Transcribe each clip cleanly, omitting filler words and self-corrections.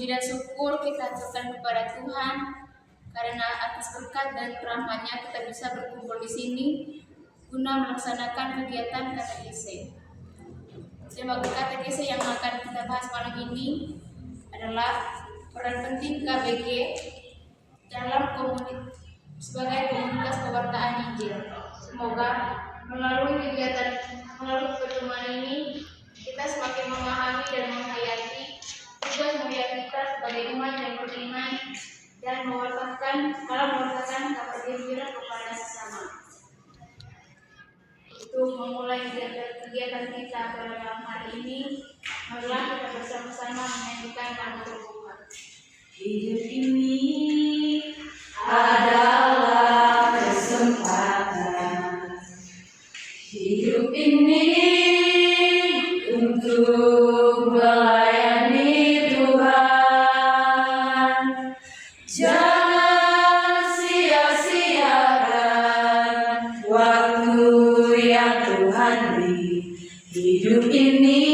dan syukur kita aturkan kepada Tuhan karena atas berkat dan rahmat-Nya kita bisa berkumpul di sini guna melaksanakan kegiatan katekese. Tema katekese yang akan kita bahas malam ini adalah peran penting KBG dalam sebagai komunitas pewartaan Injil. Semoga melalui pertemuan ini kita semakin memahami dan menghayati tugas mulia kita sebagai umat yang beriman dan mewartakan kabar gembira kepada sesama. Untuk memulai kegiatan kita pada malam hari ini, marilah kita bersama-sama menyanyikan lagu Tuhan. Hidup ini adalah kesempatan. Hidup ini untuk melayani Tuhan. Jangan sia-siakan waktu yang Tuhan beri. Hidup ini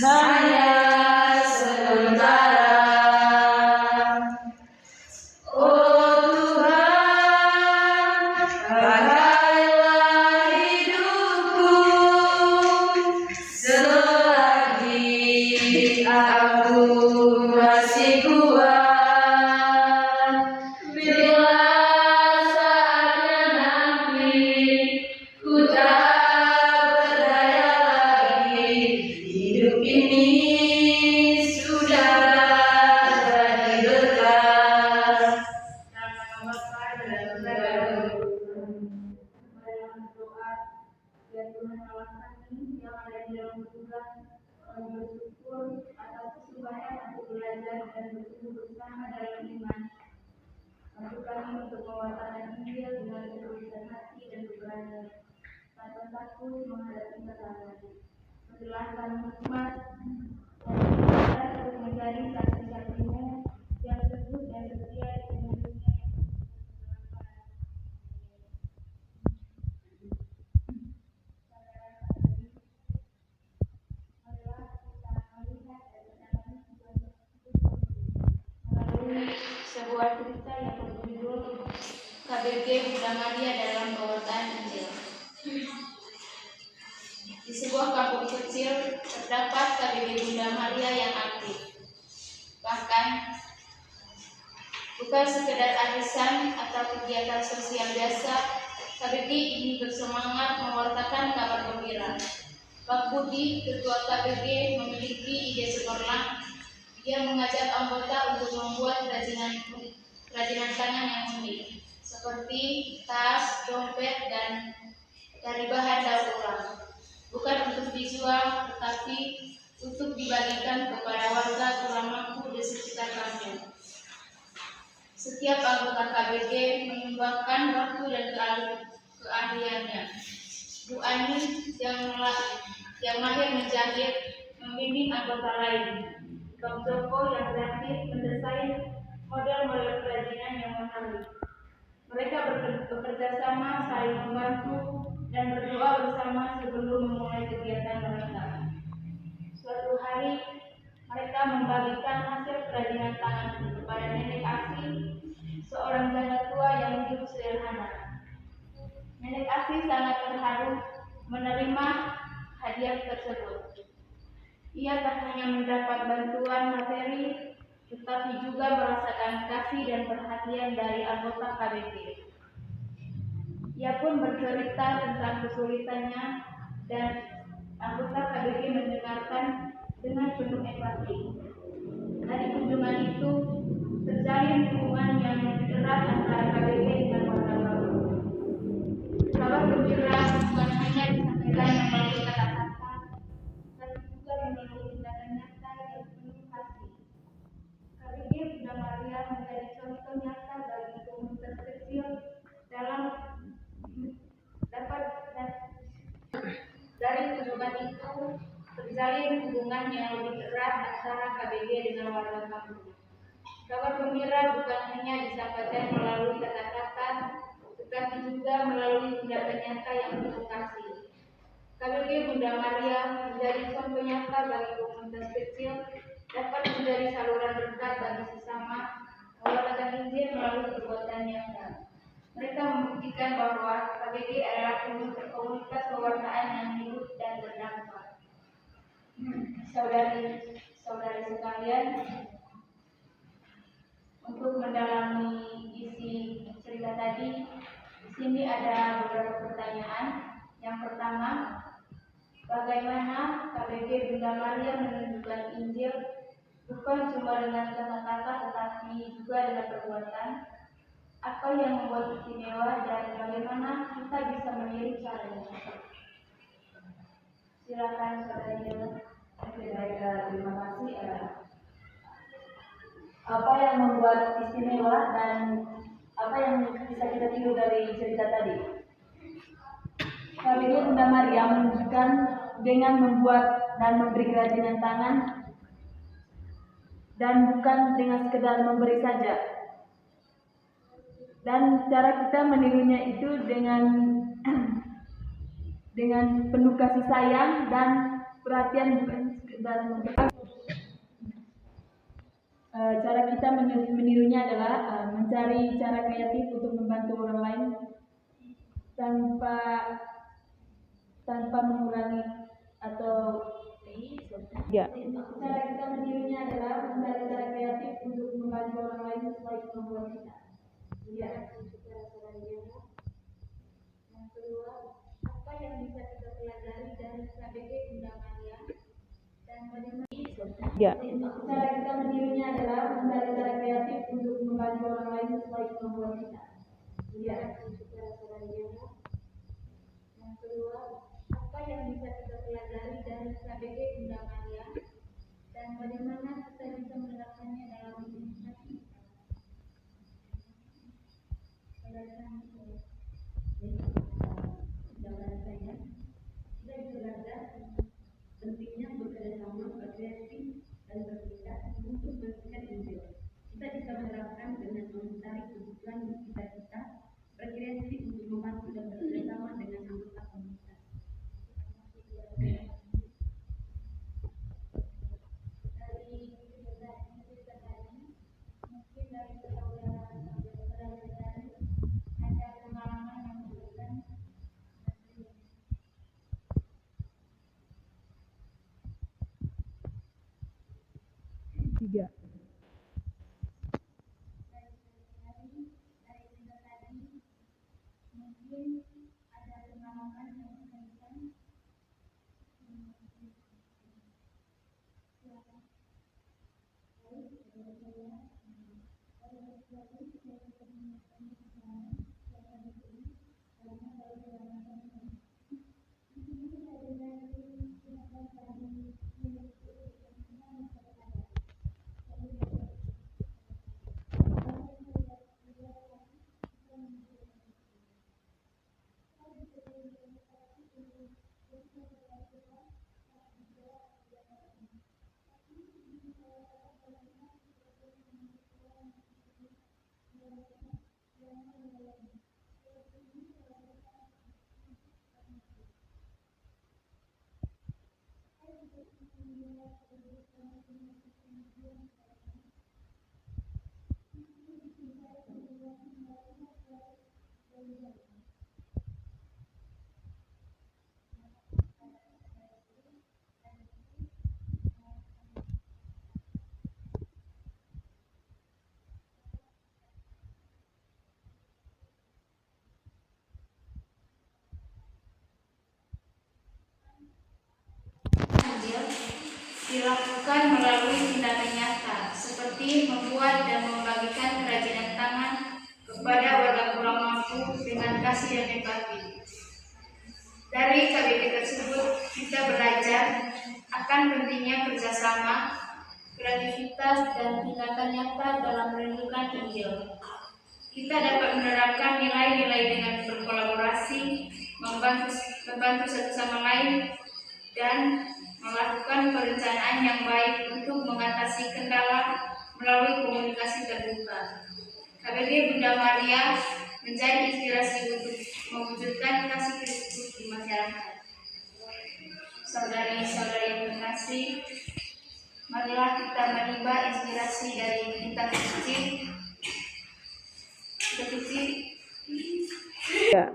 hanya sementara. Oh Tuhan, pakailah hidupku selagi aku masih kuat. Bila saatnya nanti ku tak berdaya lagi, hidup ini sudah jadi berkah. Nama Bapa dan Dalam doa, ya Tuhan Allah kami yang ada di dalam surga, kami bersyukur atas kesempatan untuk belajar dan bertumbuh bersama dalam iman. Bantu kami untuk mewartakan Injil dengan ketulusan hati dan keberanian, tanpa takut menghadapi tantangan. Menjelaskan hikmat dan kita untuk menjadi saksi-saksi-Mu yang teguh dan setia di tengah dunia yang penuh kegelapan. Marilah kita melihat dan mengalami Tuhan melalui sebuah cerita yang berjudul KBG Bunda Maria dalam Pewartaan Injil. Di sebuah kampung kecil terdapat KBG Bunda Maria yang aktif. Bahkan bukan sekedar arisan atau kegiatan sosial biasa, KBG ini bersemangat mewartakan kabar gembira. Pak Budi, ketua KBG, memiliki ide cemerlang. Dia mengajak anggota untuk membuat kerajinan tangan yang unik, seperti tas, dompet, dan dari bahan daur ulang. Bukan untuk dijual, tetapi untuk dibagikan kepada warga kurang mampu di sekitar kampung. Setiap anggota KBG menyumbangkan waktu dan keahliannya. Bu Ani yang mahir menjahit membimbing anggota lain. Bang Joko yang kreatif mendesain model-model kerajinan yang menarik. Mereka bekerja sama, saling membantu, dan berdoa bersama sebelum memulai kegiatan mereka. Suatu hari, mereka membagikan hasil kerajinan tangan kepada Nenek Asi, seorang janda tua yang hidup sederhana. Nenek Asi sangat terharu menerima hadiah tersebut. Ia tak hanya mendapat bantuan materi, tetapi juga merasakan kasih dan perhatian dari anggota KBG. Ia pun bercerita tentang kesulitannya dan anggota KBG mendengarkan dengan penuh empati. Dari kunjungan itu, terjalin hubungan yang erat antara KBG dengan warga baru. Kabar gembira bukan hanya disampaikan melalui kata-kata, tapi juga melalui tindakan nyata yang penuh kasih. KBG Bunda Maria menjadi contoh nyata bagi komunitas kecil dalam dari kunjungan itu terjalin hubungan yang lebih erat antara KBG dengan warga kampung. Kabar gembira bukan hanya disampaikan melalui kata-kata, tetapi juga melalui tindakan nyata yang penuh kasih. KBG Bunda Maria menjadi contoh nyata bagi komunitas kecil dapat menjadi saluran berkat bagi sesama, mewartakan Injil melalui perbuatan nyata. Mereka membuktikan bahwa KBG adalah komunitas pewartaan yang hidup dan berdampak. Saudari-saudari sekalian, untuk mendalami isi cerita tadi, di sini ada beberapa pertanyaan. Yang pertama, bagaimana KBG Bunda Maria menunjukkan Injil bukan cuma dengan kata-kata tetapi juga dengan perbuatan? Apa yang membuat istimewa dan bagaimana kita bisa meniru caranya? Silakan saudari Dela. Baik, terima kasih. Apa yang membuat istimewa dan apa yang bisa kita tiru dari cerita tadi? KBG Bunda Maria menunjukkan dengan membuat dan memberi kerajinan tangan dan bukan dengan sekedar memberi saja. Dan cara kita menirunya itu dengan penuh kasih sayang dan perhatian, bukan sekedar memberi. Cara kita menirunya adalah mencari cara kreatif untuk membantu orang lain tanpa mengurangi atau ya. Cara kita menirunya adalah mencari cara kreatif untuk membantu orang lain sesuai kemampuan kita. Ya. Yang kedua, apa yang bisa kita pelajari dari KBG Bunda Maria dan bagaimana? Ya. Cara kita menirunya adalah mencari cara kreatif untuk membantu orang lain sesuai kemampuan kita. Ya. Yang kedua, apa yang bisa kita pelajari dari KBG Bunda Maria dan bagaimana kita bisa menerapkannya dalam hidup kita? Jawaban saya, kita bisa belajar pentingnya bekerjasama, berkreasi dan bertindak untuk memberitakan Injil. Kita bisa menerapkan dengan mencari kebutuhan kita, berkreasi untuk membantu dan bekerjasama dengan anggota komunitas. Mungkin dari saudara ada pengalaman yang memberikan Tiga. mungkin ada pengalaman yang memberikan dilakukan melalui tindakan nyata seperti membuat dan membagikan kerajinan tangan kepada warga kurang mampu dengan kasih dan empati. Dari KBG tersebut kita belajar akan pentingnya kerjasama, kreativitas dan tindakan nyata dalam merindukan Injil. Kita dapat menerapkan nilai-nilai dengan berkolaborasi, membantu satu sama lain, dan melakukan perencanaan yang baik untuk mengatasi kendala melalui komunikasi terbuka. KBG Bunda Maria menjadi inspirasi untuk mewujudkan kasih Kristus di masyarakat. Saudari-saudari yang terkasih, Marilah kita menimba inspirasi dari kitab suci. Ya.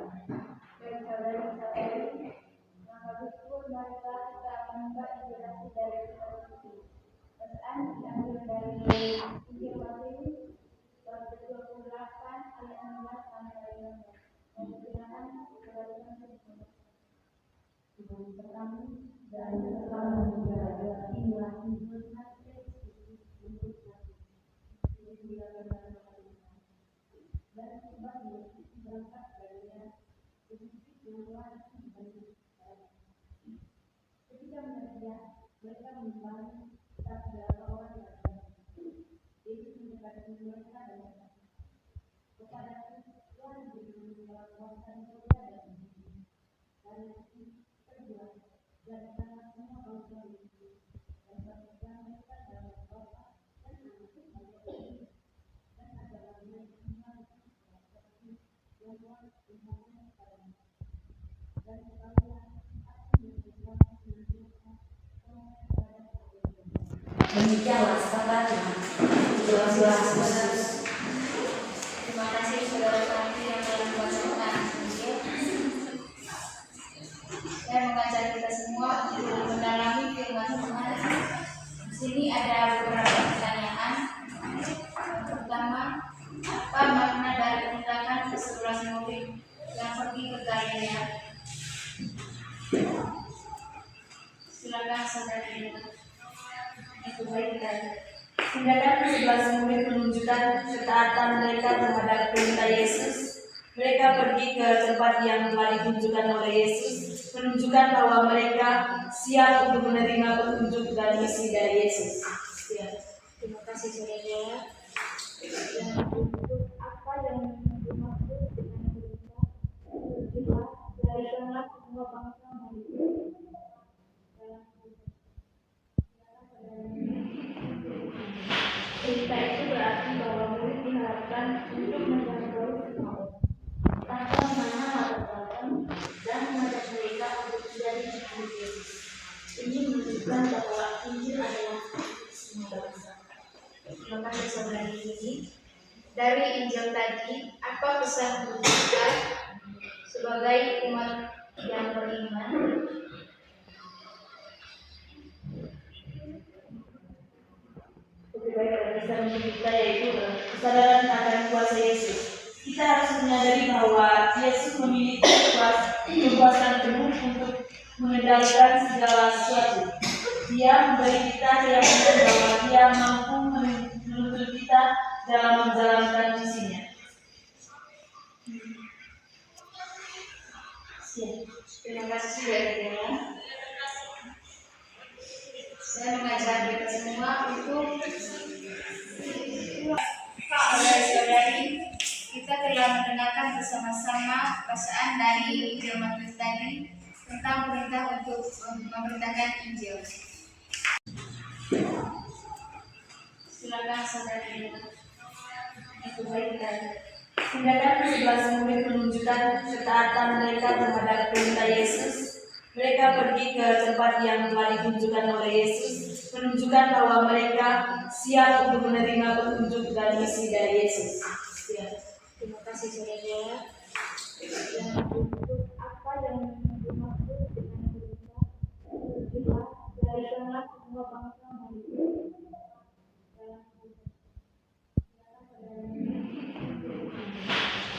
Demikianlah sepatutnya. Terima kasih saudara kami yang telah membacakan Injil. Saya mengajak kita semua untuk mendalami firman Tuhan. Di sini ada beberapa pertanyaan. Yang pertama, apa makna dari tindakan ke-11 murid yang pergi ke Galilea? Silakan saudara Dina. Itu baik dan Tindakan ke-11 murid menunjukkan ketaatan mereka terhadap perintah Yesus. Mereka pergi ke tempat yang telah ditunjukkan oleh Yesus, menunjukkan bahwa mereka siap untuk menerima petunjuk dan misi dari Yesus. ya. Terima kasih saudara. Dan untuk apa yang dimaksud dengan berita berita darikanlah semua bangsa manusia. Berita itu berarti bahwa murid diharapkan untuk menjangkau semua orang tanpa mana latar belakang dan mengajak mereka untuk menjadi murid Yesus. Ini menunjukkan bahwa Injil adalah semua bangsa. Terima kasih saudari ini. Dari Injil tadi, apa pesan untuk kita sebagai umat yang beriman? Lebih baik dari pesan untuk kita yaitu kesadaran akan kuasa Yesus. Kita harus menyadari bahwa Yesus memiliki kekuasaan penuh untuk mengendalikan segala sesuatu. Dia memberi kita keyakinan bahwa Dia mampu menuntun kita dalam menjalankan misinya. Terima kasih saudara. Saya mengajak kita semua untuk saudari-saudari, kita telah mendengarkan bersama-sama bacaan dari Injil Matius tadi tentang perintah untuk memberitakan Injil. Silakan saudari. Itu baik dan Tindakan ke-11 murid menunjukkan ketaatan mereka terhadap perintah Yesus. Mereka pergi ke tempat yang telah ditunjukkan oleh Yesus, menunjukkan bahwa mereka siap untuk menerima petunjuk dan misi dari Yesus. ya. Terima kasih saudara. Dan untuk apa yang dimaksud dengan berita darikanlah semua bangsa manusia.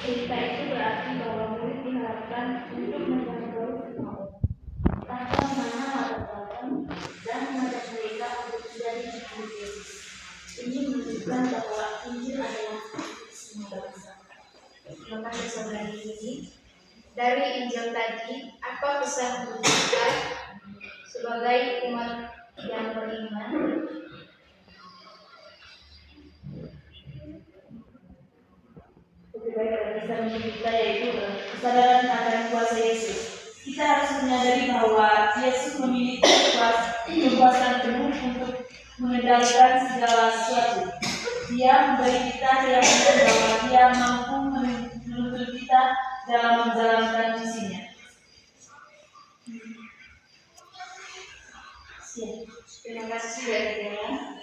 Berita itu berarti bahwa murid diharapkan untuk menjangkau semua orang tanpa mana latar belakang dan mengajak mereka untuk menjadi murid Yesus. Ini menunjukkan bahwa Injil adalah semua bangsa. Terima kasih saudari ini. Dari Injil tadi, apa pesan untuk kita sebagai umat yang beriman? Lebih baik dari pesan untuk kita yaitu kesadaran akan kuasa Yesus. Kita harus menyadari bahwa Yesus memiliki kekuasaan penuh untuk mengendalikan segala sesuatu. Dia memberi kita keyakinan bahwa Dia mampu menuntun kita dalam menjalankan misinya. Terima kasih sudah didengar.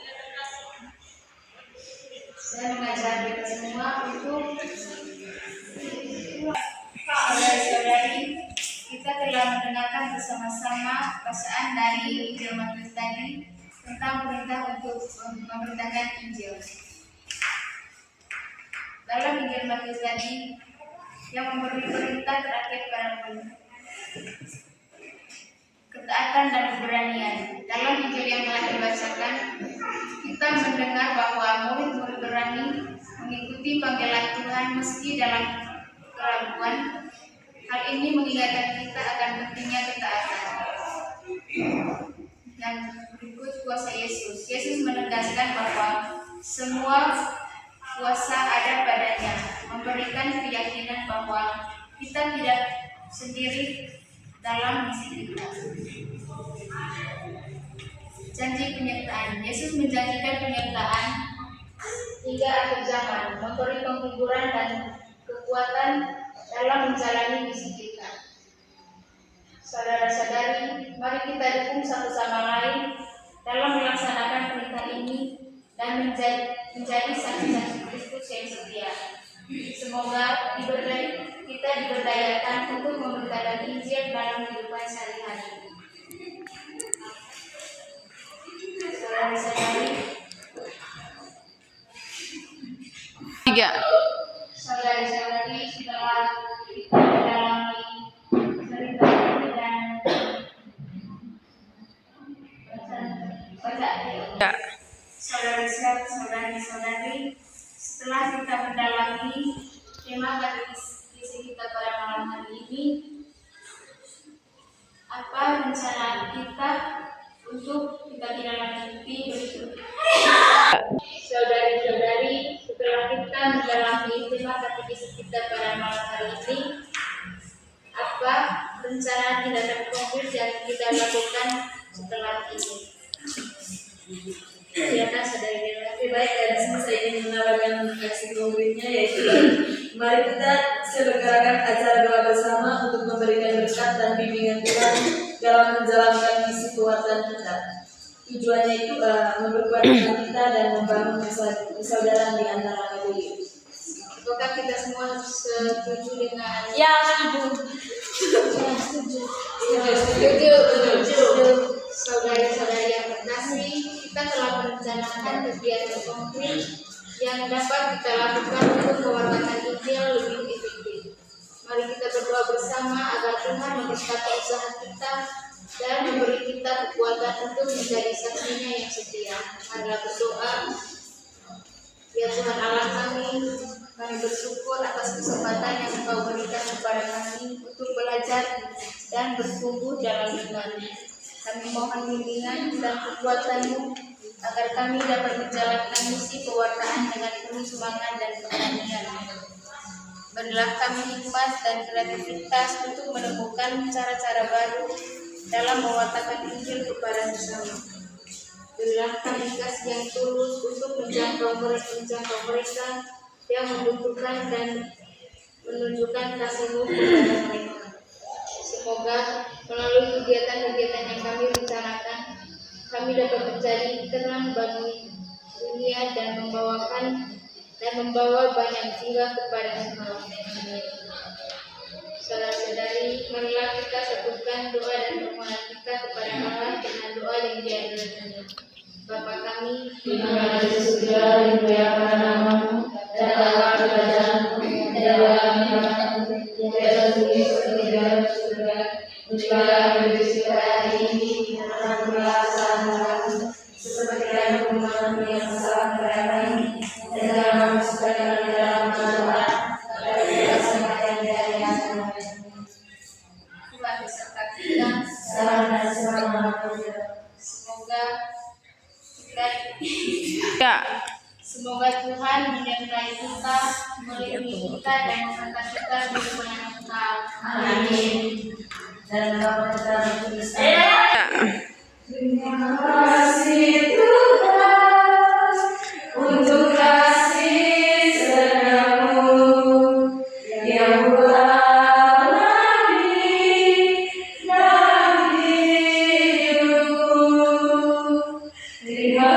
Saya mengajak kita semua untuk saudari-saudari, kita telah mendengarkan bersama-sama bacaan dari Injil Matius tadi tentang perintah untuk memberitakan Injil. Dalam Injil Matius tadi yang memberi perintah terakhir pada ketaatan dan keberanian. Dalam Injil yang telah dibacakan, kita mendengar bahwa murid-murid berani mengikuti panggilan Tuhan meski dalam keraguan. Hal ini mengingatkan kita akan pentingnya ketaatan. Yang berikut kuasa Yesus. Yesus menegaskan bahwa semua kuasa ada padanya, memberikan keyakinan bahwa kita tidak sendiri dalam misi kita. Janji penyertaan. Yesus menjanjikan penyertaan hingga akhir zaman, memberi penghiburan dan kekuatan dalam menjalani misi kita. Saudara-saudari, mari kita dukung satu sama lain dalam melaksanakan perintah ini dan menjadi saksi-saksi Kristus yang setia. Semoga kita diberdayakan untuk memberitakan Injil dalam kehidupan sehari-hari. Saudara-saudari, saudara-saudari, setelah kita mendalami cerita ini dan baca saudari-saudari, setelah kita mendalami tema katekisme kita pada malam hari ini, apa rencana kita untuk kita tidak lanjuti berikut? Saudari-saudari, setelah kita mendalami tema katekisme kita pada malam hari ini, apa rencana tindakan konkret yang kita lakukan setelah ini? Silakan saudari. Lebih baik dari sini saya ingin menawarkan aksi konkretnya, yaitu mari kita selenggarakan acara doa bersama untuk memberikan berkat dan bimbingan Tuhan dalam menjalankan misi kekuatan kita. Tujuannya itu memperkuat kita dan membangun persaudaraan di antara beliau. Apakah kita semua setuju dengan? Ya, setuju. Setuju. Saudari-saudari yang terkasih, kita telah merencanakan kegiatan konkret yang dapat kita lakukan untuk mewartakan Injil lebih efektif. Mari kita berdoa bersama agar Tuhan memberkati usaha kita dan memberi kita kekuatan untuk menjadi saksinya yang setia. Marilah berdoa. Ya Tuhan Allah kami bersyukur atas kesempatan yang Engkau berikan kepada kami untuk belajar dan bertumbuh dalam iman. Kami mohon bimbingan dan kekuatan-Mu agar kami dapat menjalankan misi pewartaan dengan penuh semangat dan keberanian. Berilah kami hikmat dan kreativitas untuk menemukan cara-cara baru dalam mewartakan Injil kepada sesama. Berilah kami kasih yang tulus untuk menjangkau mereka yang membutuhkan dan menunjukkan kasih-Mu kepada mereka. Semoga melalui kegiatan-kegiatan yang kami rencanakan, kami dapat menjadi terang bagi dunia dan membawa banyak jiwa kepada Engkau. Saudara-saudari, marilah kita satukan doa dan permohonan kita kepada Allah dengan doa yang diajarkan. Bapa kami, di mana di surga, dimuliakan nama-Mu, datanglah kerajaan-Mu, jadilah keinginanmu, di atas bumi seperti di dalam surga. Berilah kami rezeki hari ini, dan ampunilah kesalahan kami, seperti kami mengampuni yang bersalah kepada kami, dan jangan masukkan kami dalam pencobaan, tetapi bebaskanlah kami dari yang jahat. Tuhan beserta kita. Salam dan selamanya. Semoga Tuhan menyertai kita, melindungi kita dan memberkati kita di rumah yang kekal. Amin. Dan Bapa kita bertulis. Terima kasih Tuhan untuk kasih serta-Mu yang buat kami dan hidupku. Jadi hal